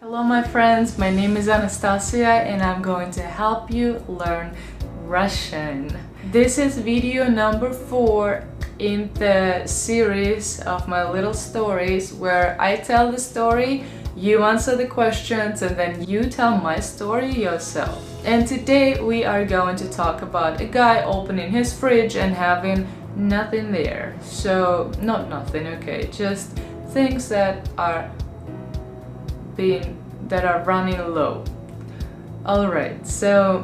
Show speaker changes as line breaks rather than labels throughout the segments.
Hello my friends, my name is Anastasia and I'm going to help you learn Russian. This is video number 4 in the series of my little stories where I tell the story, you answer the questions, and then you tell my story yourself. And today we are going to talk about a guy opening his fridge and having nothing there. So, not nothing, okay, just things that are running low. Alright, so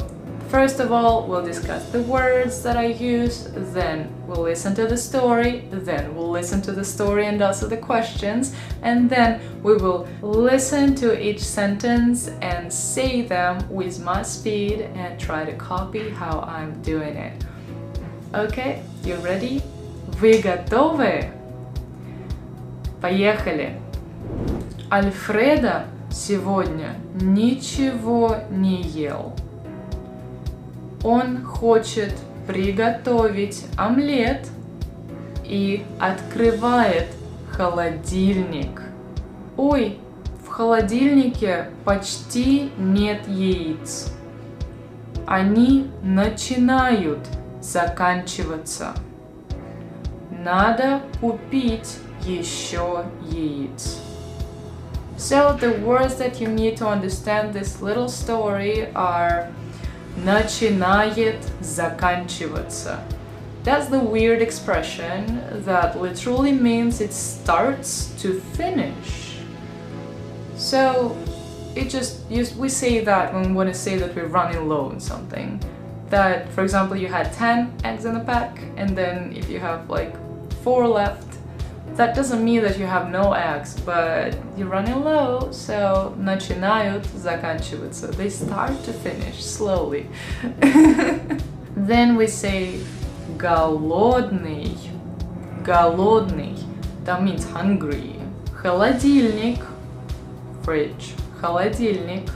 first of all, we'll discuss the words that I use, then we'll listen to the story, then we'll listen to the story and answer the questions, and then we will listen to each sentence and say them with my speed and try to copy how I'm doing it. Okay, you ready? Вы готовы? Поехали! Альфредо сегодня ничего не ел. Он хочет приготовить омлет и открывает холодильник. Ой, в холодильнике почти нет яиц. Они начинают заканчиваться. Надо купить еще яиц. So the words that you need to understand this little story are начинает заканчиваться. That's the weird expression that literally means it starts to finish. So we say that when we want to say that we're running low on something. That, for example, you had 10 eggs in a pack, and then if you have like 4 left, that doesn't mean that you have no eggs, but you're running low, so начинают заканчиваться. They start to finish slowly. Then we say голодный. Голодный. That means hungry. Холодильник. Fridge. Холодильник.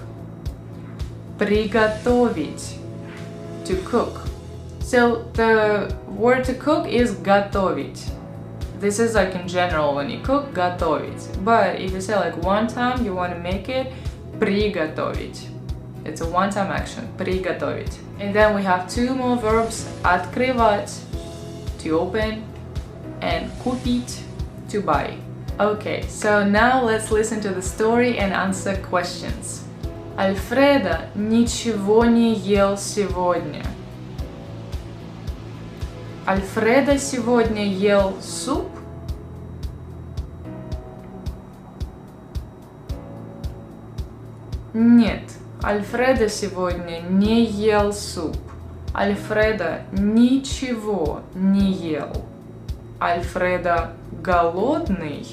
Приготовить. To cook. So the word to cook is готовить. This is like in general when you cook, готовить. But if you say like one time, you want to make it приготовить. It's a one-time action, приготовить. And then we have 2 more verbs, открывать, to open, and купить, to buy. Okay, so now let's listen to the story and answer questions. Альфредо ничего не ел сегодня. Альфредо сегодня ел суп? Нет, Альфредо сегодня не ел суп. Альфредо ничего не ел. Альфредо голодный?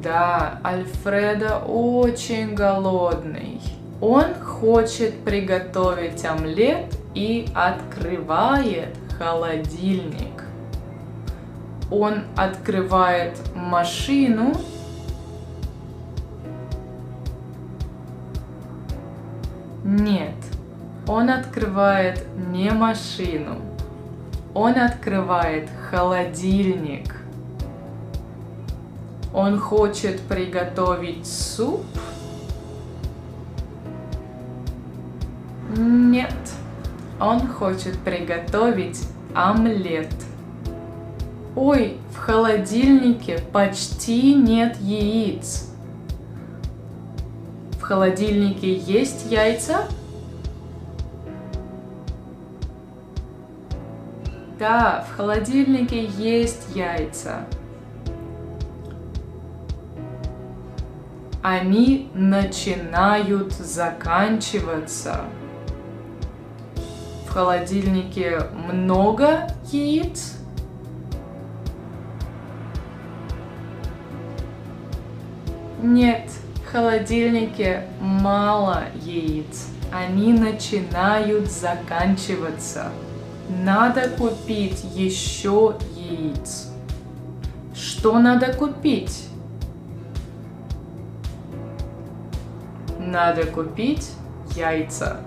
Да, Альфредо очень голодный. Он хочет приготовить омлет и открывает холодильник. Он открывает машину. Нет, он открывает не машину. Он открывает холодильник. Он хочет приготовить суп? Нет, он хочет приготовить омлет. Ой, в холодильнике почти нет яиц. В холодильнике есть яйца? Да, в холодильнике есть яйца. Они начинают заканчиваться. В холодильнике много яиц? Нет, в холодильнике мало яиц. Они начинают заканчиваться. Надо купить еще яиц. Что надо купить? Надо купить яйца.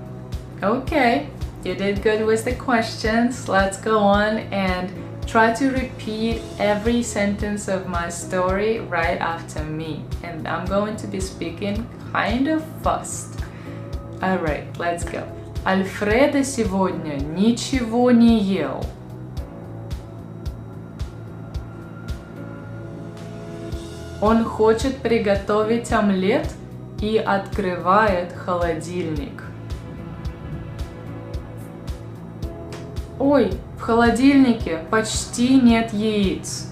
Okay, you did good with the questions. Let's go on and Try to repeat every sentence of my story right after me, and I'm going to be speaking kind of fast. Alright, let's go. Альфредо сегодня ничего не ел. Он хочет приготовить омлет и открывает холодильник. Ой, в холодильнике почти нет яиц.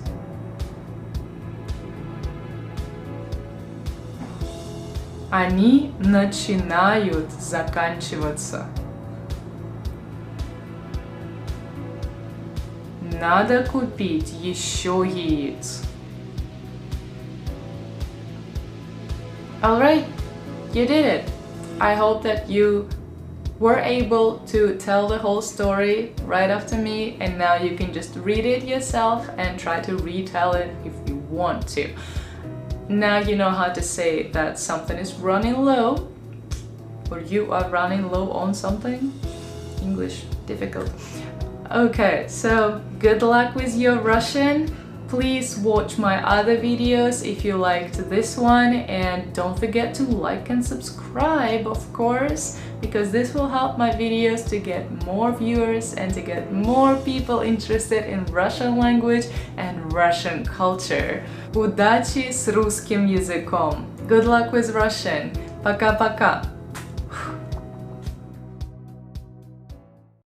Они начинают заканчиваться. Надо купить еще яиц. Alright, you did it! I hope that you were able to tell the whole story right after me, and now you can just read it yourself and try to retell it if you want to. Now you know how to say that something is running low, or you are running low on something. English, difficult. Okay, so good luck with your Russian. Please watch my other videos if you liked this one, and don't forget to like and subscribe, of course, because this will help my videos to get more viewers and to get more people interested in Russian language and Russian culture. Удачи с русским языком! Good luck with Russian! Пока-пока!